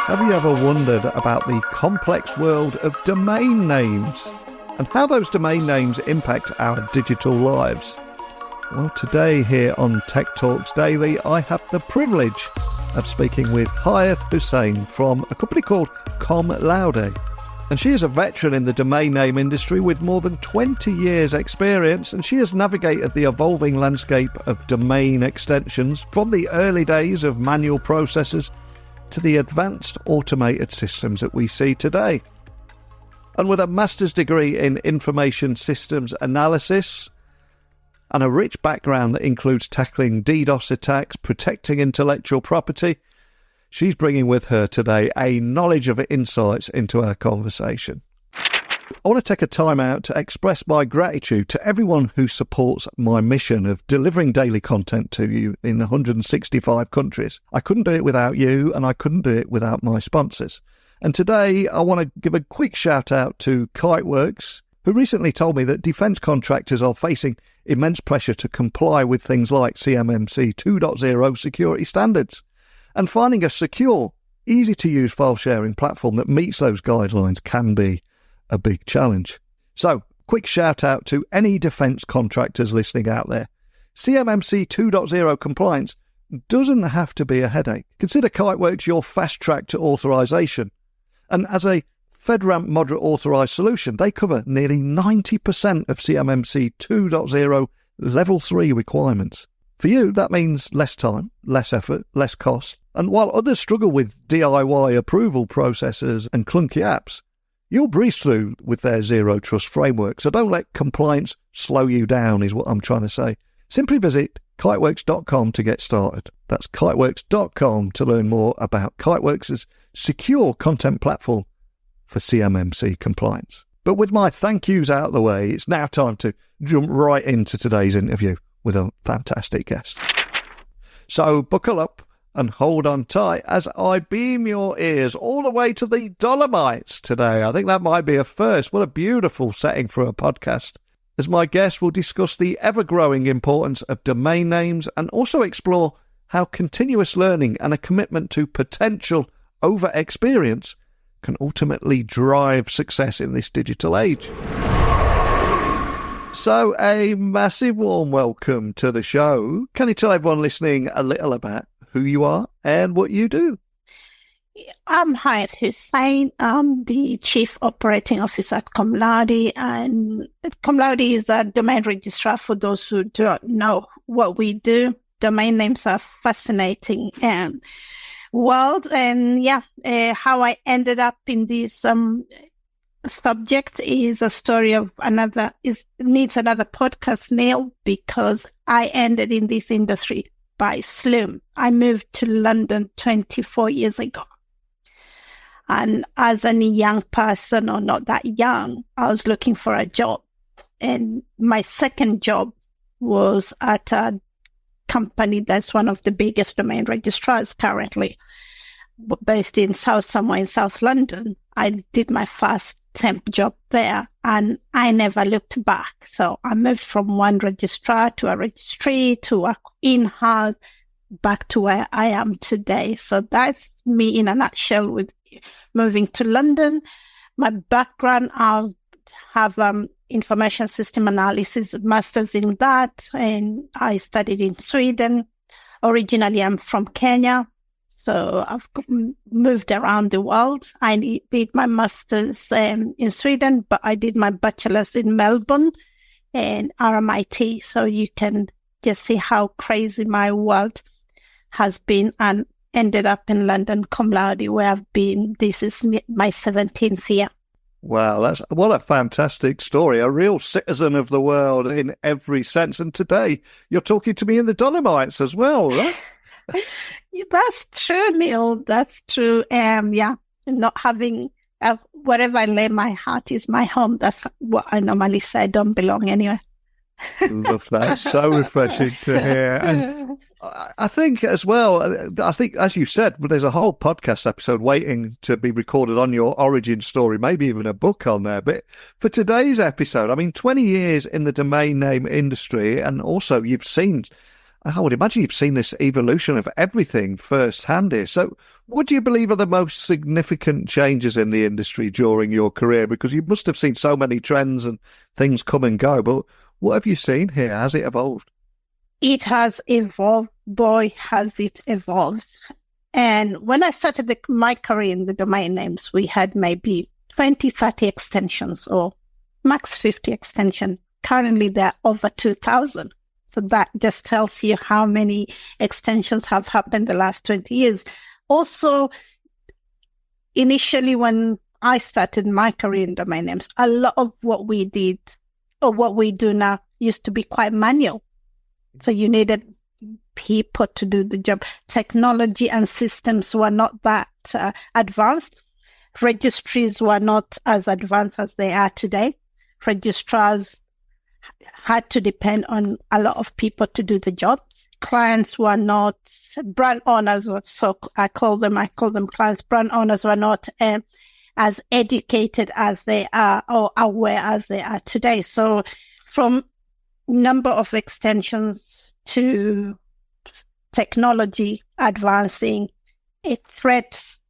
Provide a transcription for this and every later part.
Have you ever wondered about the complex world of domain names and how those domain names impact our digital lives? Well, today here on Tech Talks Daily, I have the privilege of speaking with Hayath Hussein from a company called Com Laude. And she is a veteran in the domain name industry with more than 20 years experience, and she has navigated the evolving landscape of domain extensions from the early days of manual processes to the advanced automated systems that we see today. And with a master's degree in information systems analysis and a rich background that includes tackling DDoS attacks, protecting intellectual property, she's bringing with her today a knowledge of insights into our conversation. I want to take a time out to express my gratitude to everyone who supports my mission of delivering daily content to you in 165 countries. I couldn't do it without you, and I couldn't do it without my sponsors. And today I want to give a quick shout out to Kiteworks, who recently told me that defence contractors are facing immense pressure to comply with things like CMMC 2.0 security standards. And finding a secure, easy-to-use file sharing platform that meets those guidelines can be a big challenge. So, quick shout out to any defence contractors listening out there. CMMC 2.0 compliance doesn't have to be a headache. Consider Kiteworks your fast track to authorisation. And as a FedRAMP moderate authorised solution, they cover nearly 90% of CMMC 2.0 Level 3 requirements. For you, that means less time, less effort, less cost. And while others struggle with DIY approval processes and clunky apps, you'll breeze through with their zero trust framework. So don't let compliance slow you down, is what I'm trying to say. Simply visit kiteworks.com to get started. That's kiteworks.com to learn more about Kiteworks' secure content platform for CMMC compliance. But with my thank yous out of the way, it's now time to jump right into today's interview with a fantastic guest. So buckle up and hold on tight as I beam your ears all the way to the Dolomites today. I think that might be a first. What a beautiful setting for a podcast. As my guest will discuss the ever-growing importance of domain names and also explore how continuous learning and a commitment to potential over-experience can ultimately drive success in this digital age. So a massive warm welcome to the show. Can you tell everyone listening a little about who you are and what you do? I'm Hayath Hussein. I'm the Chief Operating Officer at Com Laude, and Com Laude is a domain registrar for those who don't know what we do. Domain names are fascinating world, and how I ended up in this subject is a story of needs another podcast, Neil, because I ended in this industry by Sloom. I moved to London 24 years ago. And as a young person, or not that young, I was looking for a job. And my second job was at a company that's one of the biggest domain registrars currently, based in somewhere in South London. I did my first temp job there, and I never looked back. So I moved from one registrar to a registry to a in-house, back to where I am today. So that's me in a nutshell with moving to London. My background, I have information system analysis, master's in that, and I studied in Sweden. Originally, I'm from Kenya. So I've moved around the world. I did my master's in Sweden, but I did my bachelor's in Melbourne and RMIT. So you can just see how crazy my world has been, and ended up in London, Com Laude, where I've been. This is my 17th year. Wow, what a fantastic story. A real citizen of the world in every sense. And today you're talking to me in the Dolomites as well, right? That's true, Neil. That's true. Not having wherever I lay my heart is my home. That's what I normally say. I don't belong anywhere. Love that. So refreshing to hear. And I think as well, as you said, there's a whole podcast episode waiting to be recorded on your origin story, maybe even a book on there. But for today's episode, 20 years in the domain name industry, and also you've seen I would imagine you've seen this evolution of everything firsthand here. So what do you believe are the most significant changes in the industry during your career? Because you must have seen so many trends and things come and go, but what have you seen here? Has it evolved? It has evolved. Boy, has it evolved. And when I started my career in the domain names, we had maybe 20, 30 extensions or max 50 extensions. Currently, there are over 2,000. So that just tells you how many extensions have happened the last 20 years. Also, initially when I started my career in domain names, a lot of what we did or what we do now used to be quite manual. So you needed people to do the job. Technology and systems were not that advanced. Registries were not as advanced as they are today. Registrars had to depend on a lot of people to do the jobs. Clients were not, brand owners, so I call them clients. Brand owners were not as educated as they are or aware as they are today. So from number of extensions to technology advancing, threats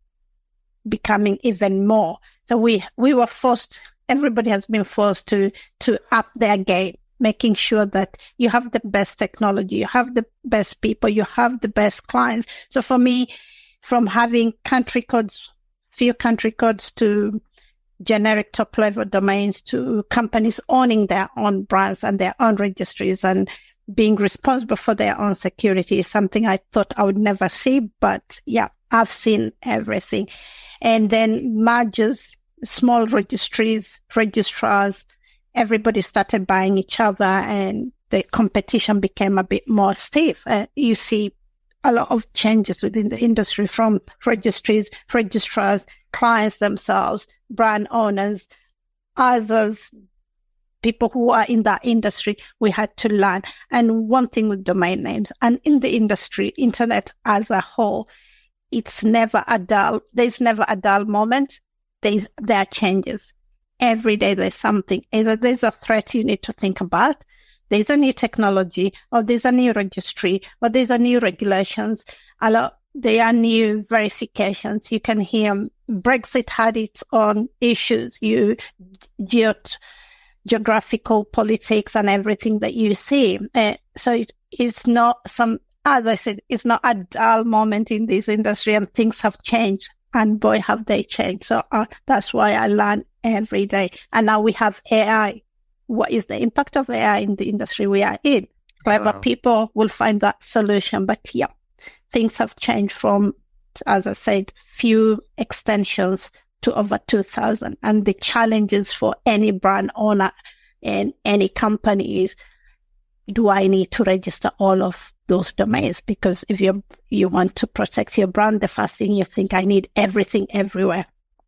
becoming even more. So we were forced, everybody has been forced to up their game, making sure that you have the best technology, you have the best people, you have the best clients. So for me, from having few country codes to generic top-level domains to companies owning their own brands and their own registries and being responsible for their own security is something I thought I would never see. But yeah, I've seen everything. And then mergers, small registries, registrars, everybody started buying each other and the competition became a bit more stiff. You see a lot of changes within the industry from registries, registrars, clients themselves, brand owners, others, people who are in that industry. We had to learn. And one thing with domain names and in the industry, internet as a whole, it's never a dull. There's never a dull moment. There are changes. Every day there's something. Either there's a threat you need to think about, there's a new technology, or there's a new registry, or there's a new regulations. There are new verifications. You can hear Brexit had its own issues. Geographical politics and everything that you see. So it's not as I said, it's not a dull moment in this industry, and things have changed. And boy, have they changed. So that's why I learn every day. And now we have AI. What is the impact of AI in the industry we are in? Clever people will find that solution. But yeah, things have changed from, as I said, few extensions to over 2,000. And the challenges for any brand owner and any company is, do I need to register all of those domains? Because if you want to protect your brand, the first thing you think, I need everything everywhere.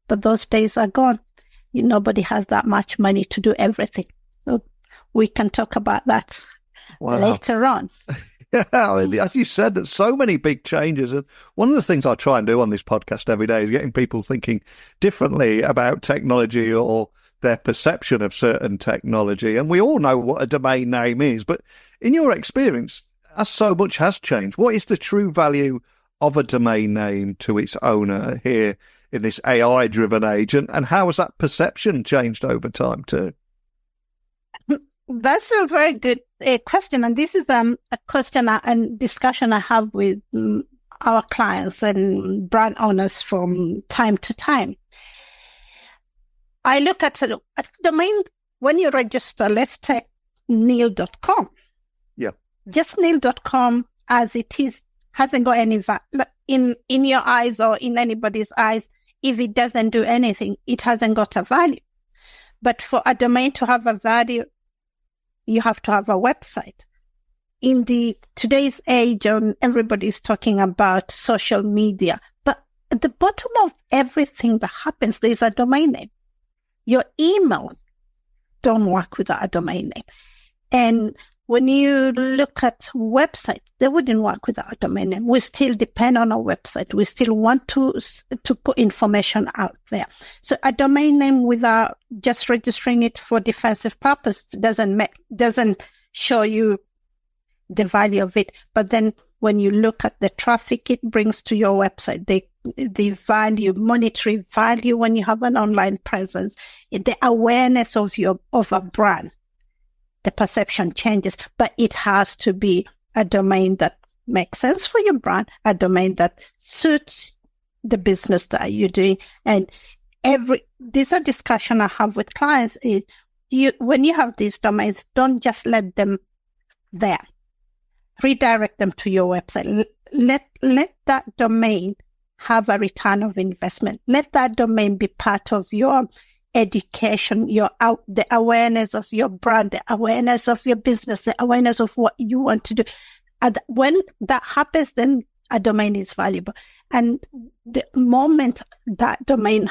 But those days are gone. Nobody has that much money to do everything. So we can talk about that later on. Yeah, I mean, as you said, there's so many big changes. And one of the things I try and do on this podcast every day is getting people thinking differently about technology or their perception of certain technology. And we all know what a domain name is, but in your experience, as so much has changed, what is the true value of a domain name to its owner here in this AI-driven age? And how has that perception changed over time too? That's a very good question. And this is a question and discussion I have with our clients and brand owners from time to time. I look at a domain, when you register, let's take neil.com. Yeah. Just neil.com as it is hasn't got any in your eyes or in anybody's eyes. If it doesn't do anything, it hasn't got a value. But for a domain to have a value, you have to have a website. In today's age, everybody's talking about social media, but at the bottom of everything that happens, there's a domain name. Your email don't work without a domain name. And when you look at websites, they wouldn't work without a domain name. We still depend on our website. We still want to put information out there. So a domain name without just registering it for defensive purpose doesn't show you the value of it. But then when you look at the traffic it brings to your website, the value, monetary value when you have an online presence, the awareness of a brand, the perception changes. But it has to be a domain that makes sense for your brand, a domain that suits the business that you're doing. And this is a discussion I have with clients is when you have these domains, don't just let them there. Redirect them to your website. Let that domain have a return of investment. Let that domain be part of your education, the awareness of your brand, the awareness of your business, the awareness of what you want to do. And when that happens, then a domain is valuable. And the moment that domain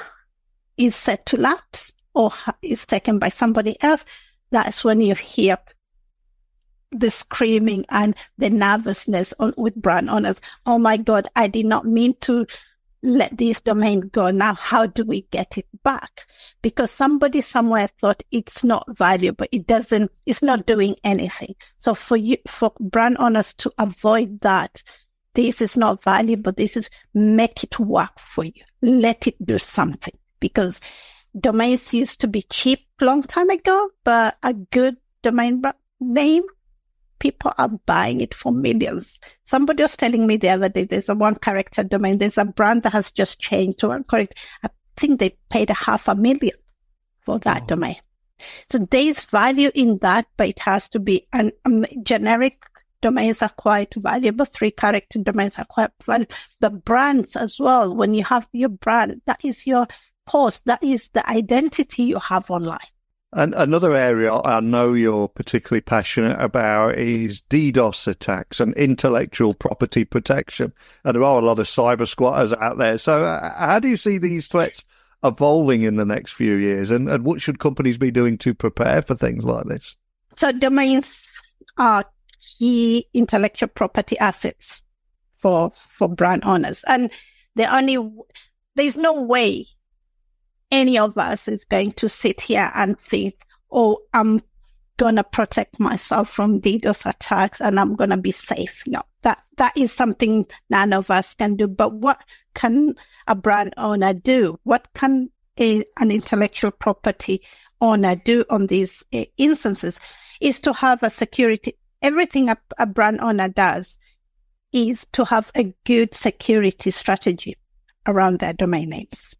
is set to lapse or is taken by somebody else, that's when you hear the screaming and the nervousness with brand owners. Oh my God, I did not mean to let this domain go. Now, how do we get it back? Because somebody somewhere thought it's not valuable. It's not doing anything. So for brand owners to avoid that, this is not valuable. Make it work for you. Let it do something, because domains used to be cheap long time ago, but a good domain name, people are buying it for millions. Somebody was telling me the other day, there's a one character domain. There's a brand that has just changed to one character. I think they paid $500,000 for that domain. So there's value in that, but it has to be generic domains are quite valuable. 3-character domains are quite valuable. The brands as well. When you have your brand, that is your post. That is the identity you have online. And another area I know you're particularly passionate about is DDoS attacks and intellectual property protection. And there are a lot of cyber squatters out there. So how do you see these threats evolving in the next few years? And what should companies be doing to prepare for things like this? So domains are key intellectual property assets for brand owners. And there's no way any of us is going to sit here and think, oh, I'm going to protect myself from DDoS attacks and I'm going to be safe. No, that is something none of us can do. But what can a brand owner do? What can an intellectual property owner do on these instances is to have a security. Everything a brand owner does is to have a good security strategy around their domain names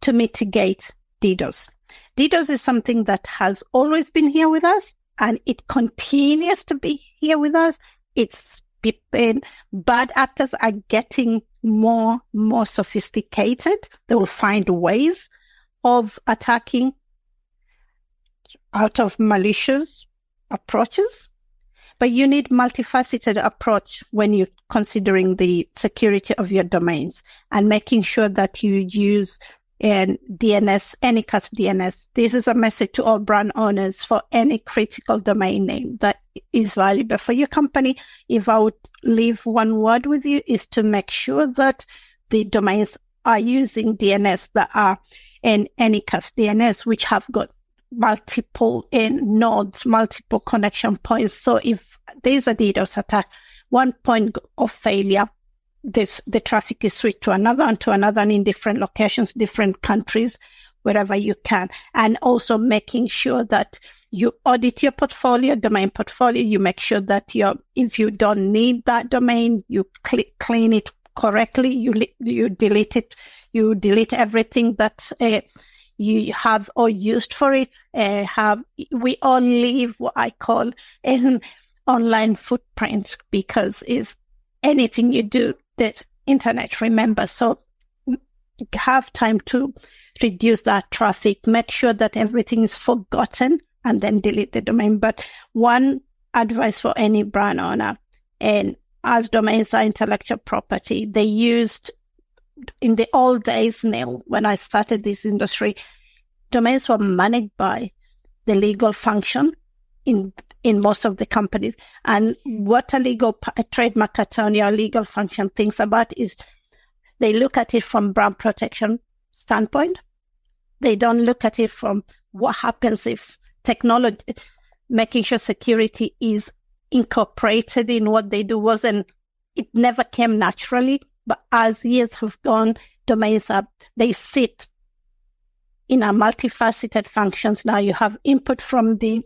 to mitigate DDoS. DDoS is something that has always been here with us, and it continues to be here with us. Bad actors are getting more sophisticated. They will find ways of attacking out of malicious approaches. But you need multifaceted approach when you're considering the security of your domains and making sure that you use DNS, Anycast DNS. This is a message to all brand owners for any critical domain name that is valuable for your company. If I would leave one word with you, is to make sure that the domains are using DNS that are in Anycast DNS, which have got multiple nodes, multiple connection points. So if there's a DDoS attack, one point of failure, the traffic is switched to another and in different locations, different countries, wherever you can. And also making sure that you audit your portfolio, domain portfolio. You make sure that if you don't need that domain, you clean it correctly. You delete it. You delete everything that you have or used for it. We all leave what I call an online footprint, because it's anything you do, that internet remembers. So have time to reduce that traffic, make sure that everything is forgotten, and then delete the domain. But one advice for any brand owner, and as domains are intellectual property, they used in the old days, Neil, when I started this industry, domains were managed by the legal function in most of the companies. And what a trademark attorney or legal function thinks about is they look at it from brand protection standpoint. They don't look at it from what happens if technology, making sure security is incorporated in what they do. It never came naturally, but as years have gone, domains they sit in a multifaceted functions. Now you have input from the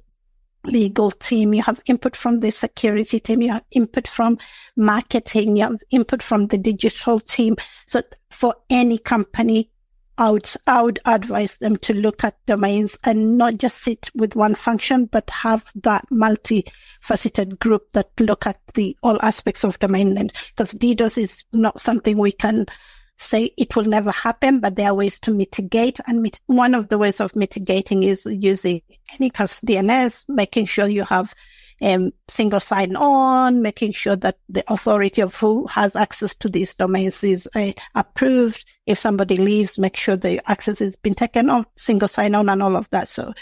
legal team, you have input from the security team, you have input from marketing, you have input from the digital team. So for any company, I would advise them to look at domains and not just sit with one function, but have that multifaceted group that look at all aspects of domain names. Because DDoS is not something we can say it will never happen, but there are ways to mitigate. And one of the ways of mitigating is using Anycast DNS, making sure you have single sign-on, making sure that the authority of who has access to these domains is approved. If somebody leaves, make sure the access has been taken off, single sign-on and all of that. So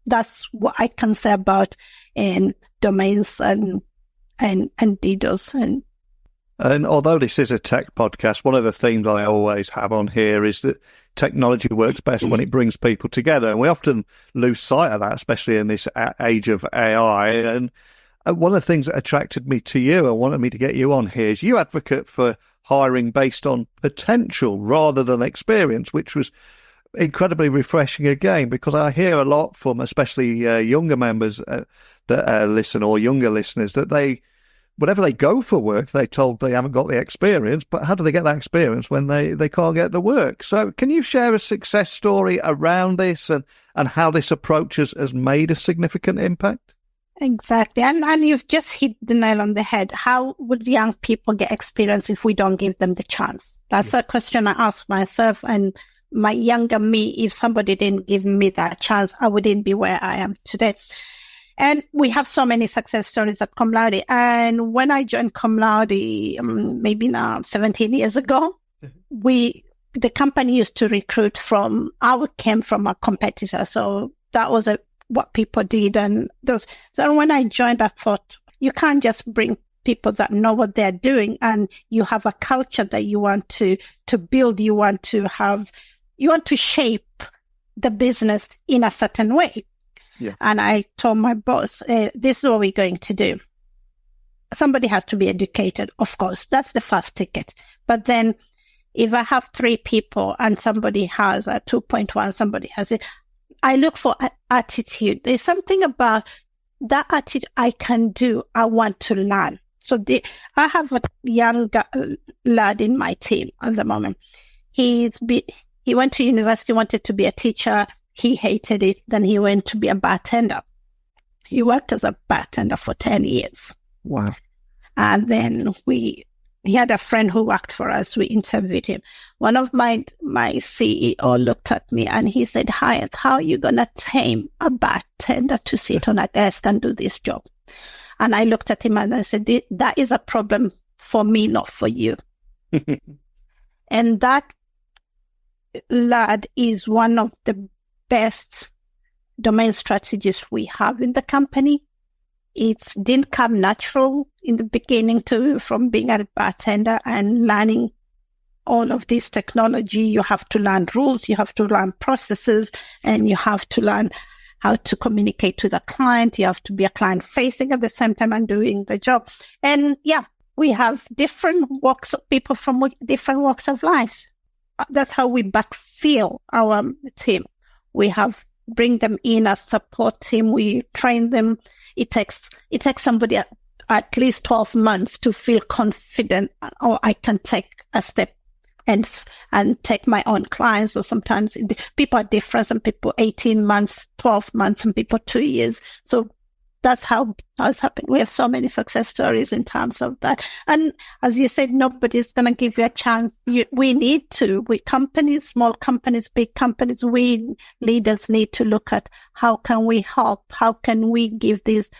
that's what I can say about domains and DDoS. And although this is a tech podcast, one of the themes I always have on here is that technology works best when it brings people together. And we often lose sight of that, especially in this age of AI. And one of the things that attracted me to you and wanted me to get you on here is you advocate for hiring based on potential rather than experience, which was incredibly refreshing again, because I hear a lot from especially younger members that listen, or younger listeners, that whenever they go for work, they're told they haven't got the experience, but how do they get that experience when they can't get the work? So can you share a success story around this and how this approach has made a significant impact? Exactly. And you've just hit the nail on the head. How would young people get experience if we don't give them the chance? That's a question I ask myself. And my younger me, if somebody didn't give me that chance, I wouldn't be where I am today. And we have so many success stories at Com Laude. And when I joined Com Laude, maybe now 17 years ago, the company used to recruit came from a competitor. So that was what people did. So when I joined, I thought, you can't just bring people that know what they're doing, and you have a culture that you want to build. You want to shape the business in a certain way. Yeah. And I told my boss, this is what we're going to do. Somebody has to be educated, of course. That's the first ticket. But then if I have 3 people and somebody has a 2.1, somebody has it, I look for an attitude. There's something about that attitude I can do. I want to learn. So I have a young lad in my team at the moment. He went to university, wanted to be a teacher. He hated it. Then he went to be a bartender. He worked as a bartender for 10 years. Wow. And then he had a friend who worked for us. We interviewed him. One of my CEO looked at me and he said, Hayath, how are you going to tame a bartender to sit on a desk and do this job? And I looked at him and I said, that is a problem for me, not for you. And that lad is one of the best domain strategists we have in the company. It didn't come natural in the beginning from being a bartender and learning all of this technology. You have to learn rules, you have to learn processes, and you have to learn how to communicate to the client. You have to be a client facing at the same time and doing the job. And we have different walks of people from different walks of lives. That's how we backfill our team. We bring them in as support team. We train them. It takes somebody at least 12 months to feel confident, or I can take a step and take my own clients. Or sometimes people are different. Some people 18 months, 12 months, and people 2 years. So that's how it's happened. We have so many success stories in terms of that. And as you said, nobody's going to give you a chance. We need to. Companies, small companies, big companies, we leaders need to look at how can we help? How can we give these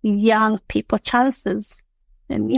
young people chances? And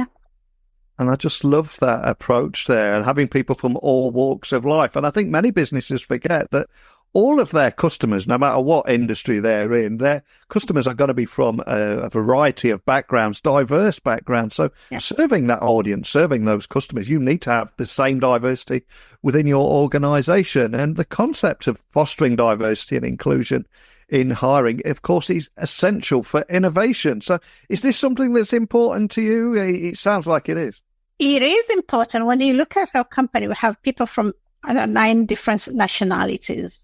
And I just love that approach there, and having people from all walks of life. And I think many businesses forget that all of their customers, no matter what industry they're in, their customers are going to be from a variety of backgrounds, diverse backgrounds. So serving that audience, serving those customers, you need to have the same diversity within your organization. And the concept of fostering diversity and inclusion in hiring, of course, is essential for innovation. So is this something that's important to you? It sounds like it is. It is important. When you look at our company, we have people from 9 different nationalities.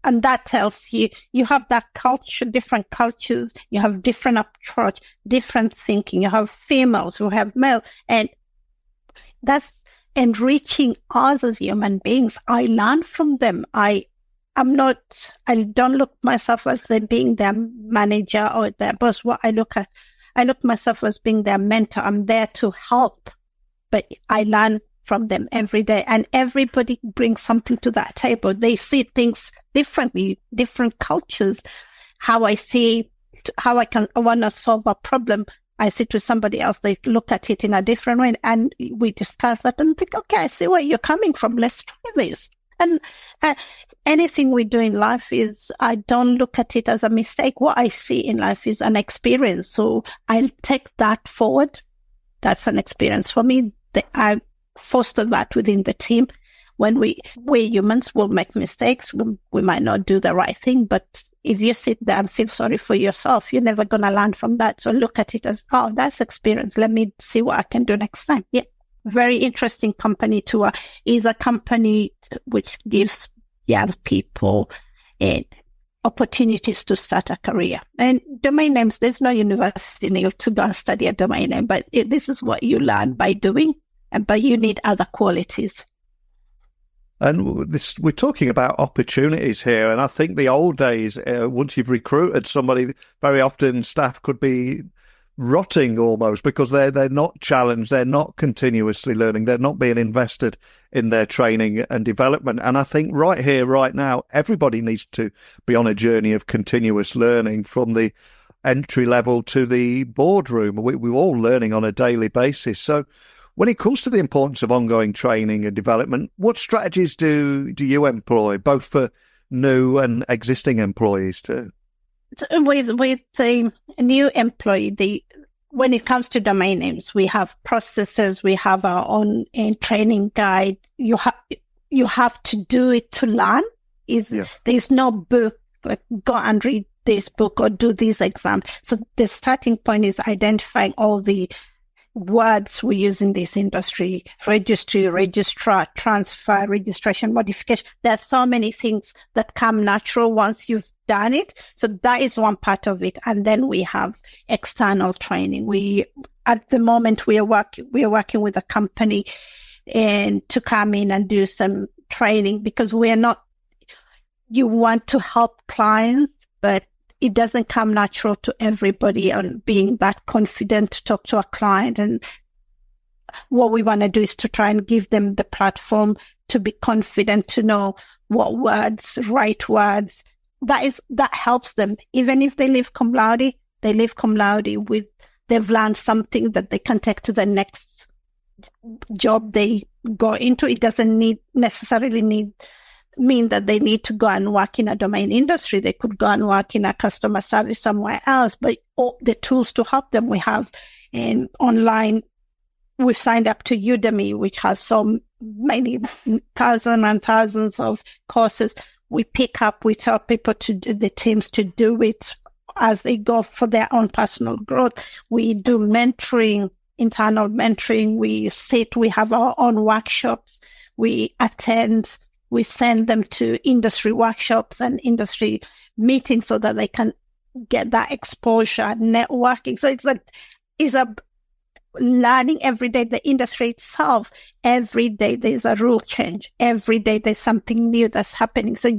And that tells you have that culture, different cultures, you have different approach, different thinking. You have females, you have male, and that's enriching us as human beings. I learn from them. I don't look myself as being their manager or their boss. What I look myself as being their mentor. I'm there to help, but I learn from them every day, and everybody brings something to that table. They see things differently, different cultures. How I want to solve a problem, I see to somebody else, they look at it in a different way, and we discuss that and think, okay, I see where you're coming from. Let's try this. And anything we do in life I don't look at it as a mistake. What I see in life is an experience. So I'll take that forward. That's an experience for me. I foster that within the team. When we're humans, we'll make mistakes. We might not do the right thing, but if you sit there and feel sorry for yourself, you're never going to learn from that. So look at it as, oh, that's experience. Let me see what I can do next time. Yeah. Very interesting company to is a company which gives young people opportunities to start a career. And domain names, there's no university need to go and study a domain name, but this is what you learn by doing, but you need other qualities. And we're talking about opportunities here. And I think the old days, once you've recruited somebody, very often staff could be rotting almost because they're not challenged, they're not continuously learning, they're not being invested in their training and development. And I think right here, right now, everybody needs to be on a journey of continuous learning from the entry level to the boardroom. We're all learning on a daily basis. So when it comes to the importance of ongoing training and development, what strategies do you employ, both for new and existing employees too? With the new employee, when it comes to domain names, we have processes, we have our own training guide. You have to do it to learn. There's no book, like go and read this book or do these exams. So the starting point is identifying all the words we use in this industry: registry, registrar, transfer, registration, modification. There are so many things that come natural once you've done it. So that is one part of it. And then we have external training. At the moment, we are working with a company and to come in and do some training, because you want to help clients, but it doesn't come natural to everybody on being that confident to talk to a client. And what we want to do is to try and give them the platform to be confident, to know what words, right words. That helps them. Even if they leave Com Laude, they've learned something that they can take to the next job they go into. It doesn't necessarily mean that they need to go and work in a domain industry. They could go and work in a customer service somewhere else, but all the tools to help them we have. And online, we've signed up to Udemy, which has so many thousands and thousands of courses. We tell people the teams to do it as they go for their own personal growth. We do mentoring, internal mentoring. We have our own workshops. We attend. We send them to industry workshops and industry meetings so that they can get that exposure, networking. So it's a learning every day. The industry itself, every day there's a rule change. Every day there's something new that's happening. So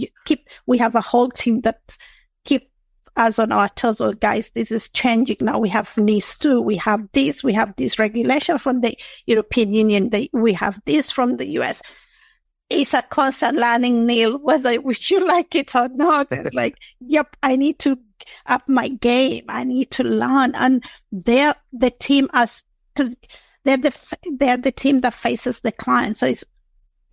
we have a whole team that keep us on our toes. Oh, guys, this is changing now. We have NIS2. We have this regulation from the European Union. We have this from the US. It's a constant learning, Neil, whether you like it or not. Like, yep, I need to up my game. I need to learn. And they're the team because they're the team that faces the client. So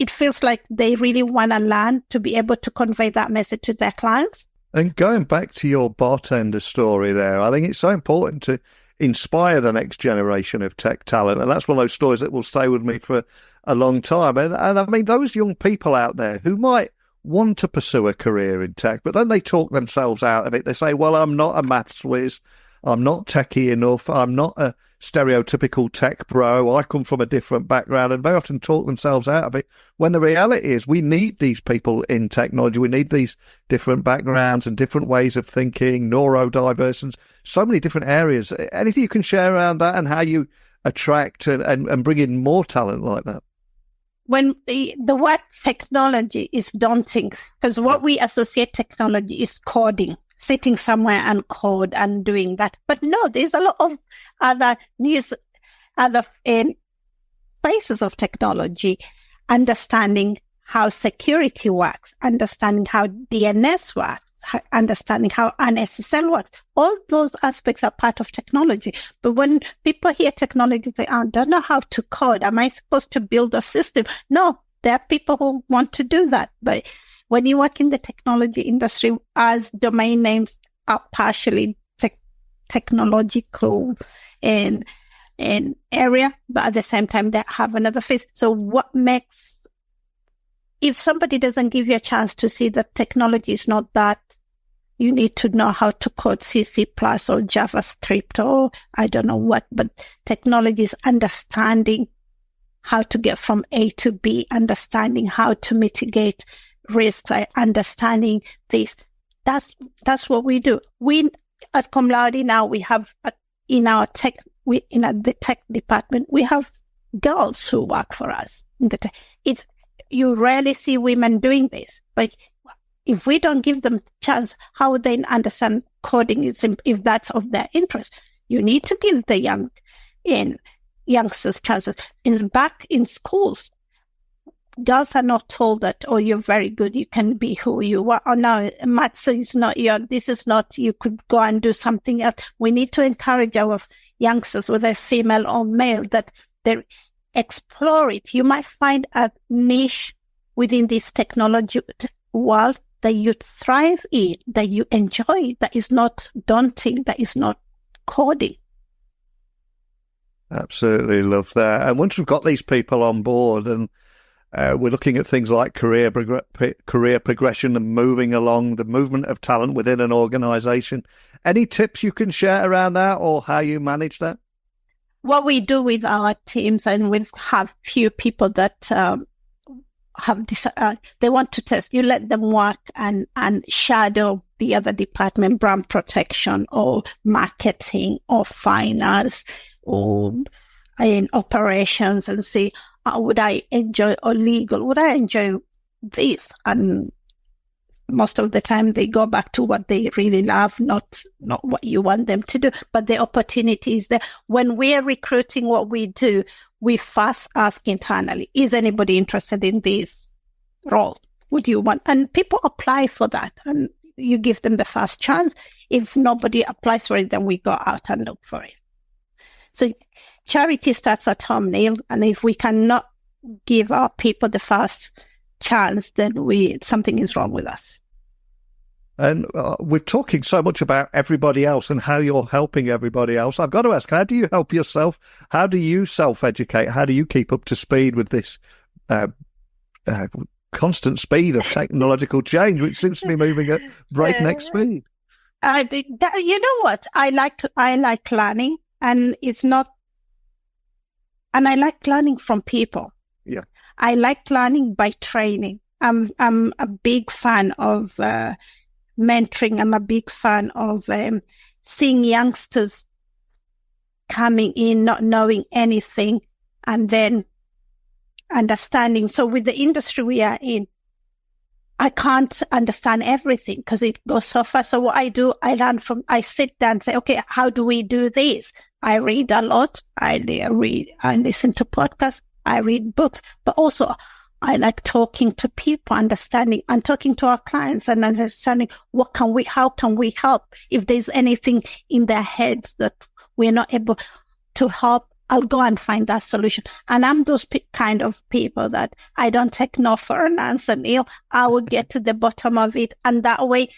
it feels like they really want to learn to be able to convey that message to their clients. And going back to your bartender story there, I think it's so important to inspire the next generation of tech talent. And that's one of those stories that will stay with me for a long time. And I mean, those young people out there who might want to pursue a career in tech, but then they talk themselves out of it. They say, well, I'm not a maths whiz. I'm not techie enough. I'm not a stereotypical tech pro. I come from a different background, and very often talk themselves out of it, when the reality is we need these people in technology. We need these different backgrounds and different ways of thinking, neurodiverse, and so many different areas. Anything you can share around that and how you attract and bring in more talent like that? When the word technology is daunting, because what we associate technology is coding, sitting somewhere and code and doing that. But no, there's a lot of other phases of technology, understanding how security works, understanding how DNS works, understanding how NSSL works. All those aspects are part of technology. But when people hear technology, they say, I don't know how to code. Am I supposed to build a system? No, there are people who want to do that. But when you work in the technology industry, as domain names are partially technological in area, but at the same time, they have another phase. So what makes, if somebody doesn't give you a chance to see that technology is not that, you need to know how to code C++ or JavaScript or I don't know what, but technology is understanding how to get from A to B, understanding how to mitigate risks, understanding this. That's what we do. We at Com Laude now, we have in our tech, the tech department, we have girls who work for us. You rarely see women doing this, but if we don't give them a chance, how would they understand coding if that's of their interest? You need to give the youngsters chances. Back in schools, girls are not told that, oh, you're very good, you can be who you are. Oh, no, maths is not this is not, you could go and do something else. We need to encourage our youngsters, whether female or male, that they explore it. You might find a niche within this technology world that you thrive in, that you enjoy, that is not daunting, that is not coding. Absolutely love that. And once we've got these people on board and we're looking at things like career progression and moving along, the movement of talent within an organisation, any tips you can share around that or how you manage that? What we do with our teams, and we have few people that they want to test, you let them work and shadow the other department, brand protection or marketing or finance or in operations, and see, would I enjoy, or legal, would I enjoy this? And most of the time they go back to what they really love, not what you want them to do, but the opportunity is there. When we're recruiting, what we do, we first ask internally, is anybody interested in this role? Would you want? And people apply for that, and you give them the first chance. If nobody applies for it, then we go out and look for it. So charity starts at home, Neil, and if we cannot give our people the first chance, then something is wrong with us. And we're talking so much about everybody else and how you're helping everybody else. I've got to ask, how do you help yourself? How do you self-educate? How do you keep up to speed with this constant speed of technological change, which seems to be moving at breakneck speed? You know what? I like learning, and I like learning from people. Yeah, I like learning by training. I'm a big fan of mentoring. I'm a big fan of seeing youngsters coming in, not knowing anything, and then understanding. So with the industry we are in, I can't understand everything because it goes so fast. So what I do, I sit down and say, okay, how do we do this? I read a lot. I listen to podcasts. I read books, but also I like talking to people, understanding, and talking to our clients and understanding how can we help? If there's anything in their heads that we're not able to help, I'll go and find that solution. And I'm those kind of people that I don't take no for an answer, Neil. I will get to the bottom of it. And that way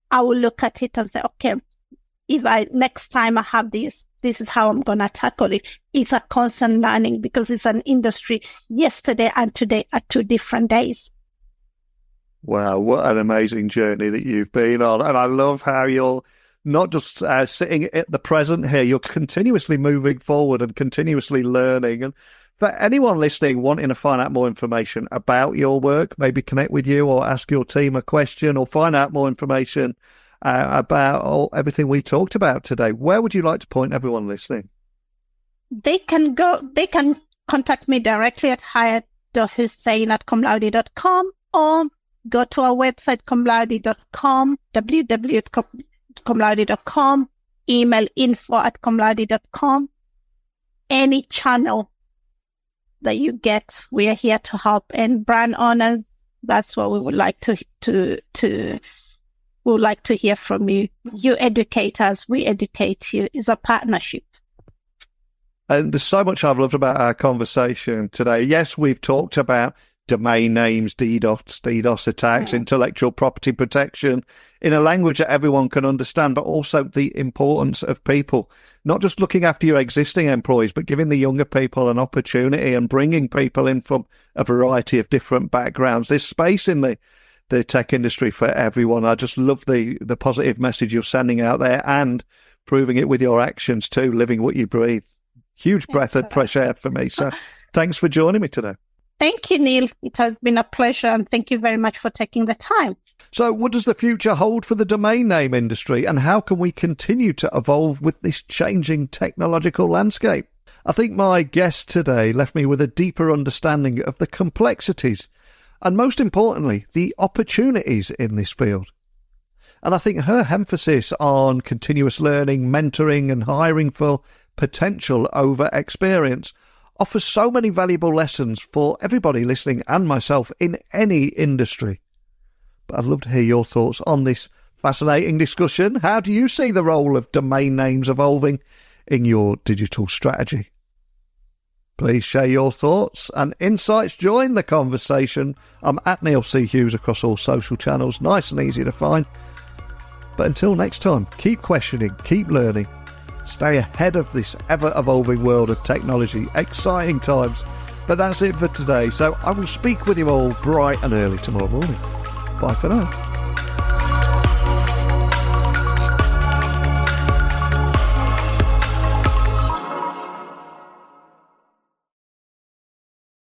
I will look at it and say, okay, next time I have this is how I'm going to tackle it. It's a constant learning because it's an industry. Yesterday and today are two different days. Wow, what an amazing journey that you've been on. And I love how you're not just sitting at the present here, you're continuously moving forward and continuously learning. And for anyone listening wanting to find out more information about your work, maybe connect with you or ask your team a question or find out more information about everything we talked about today, where would you like to point everyone listening? They can contact me directly at hayath.hussein@comlaude.com or go to our website, comlaude.com, www.comlaude.com, email info@comlaude.com. Any channel that you get, we are here to help. And brand owners, that's what we would like to hear from you. You educate us, we educate you. It's a partnership. And there's so much I've loved about our conversation today. Yes, we've talked about domain names, DDoS attacks, intellectual property protection in a language that everyone can understand, but also the importance of people, not just looking after your existing employees, but giving the younger people an opportunity and bringing people in from a variety of different backgrounds. There's space in the tech industry for everyone. I just love the positive message you're sending out there and proving it with your actions too, living what you breathe. Huge breath of fresh air for me. So thanks for joining me today. Thank you, Neil. It has been a pleasure, and thank you very much for taking the time. So what does the future hold for the domain name industry, and how can we continue to evolve with this changing technological landscape? I think my guest today left me with a deeper understanding of the complexities and, most importantly, the opportunities in this field. And I think her emphasis on continuous learning, mentoring and hiring for potential over experience offers so many valuable lessons for everybody listening and myself in any industry. But I'd love to hear your thoughts on this fascinating discussion. How do you see the role of domain names evolving in your digital strategy? Please share your thoughts and insights. Join the conversation. I'm at Neil C. Hughes across all social channels, nice and easy to find. But until next time, keep questioning, keep learning. Stay ahead of this ever-evolving world of technology. Exciting times. But that's it for today. So I will speak with you all bright and early tomorrow morning. Bye for now.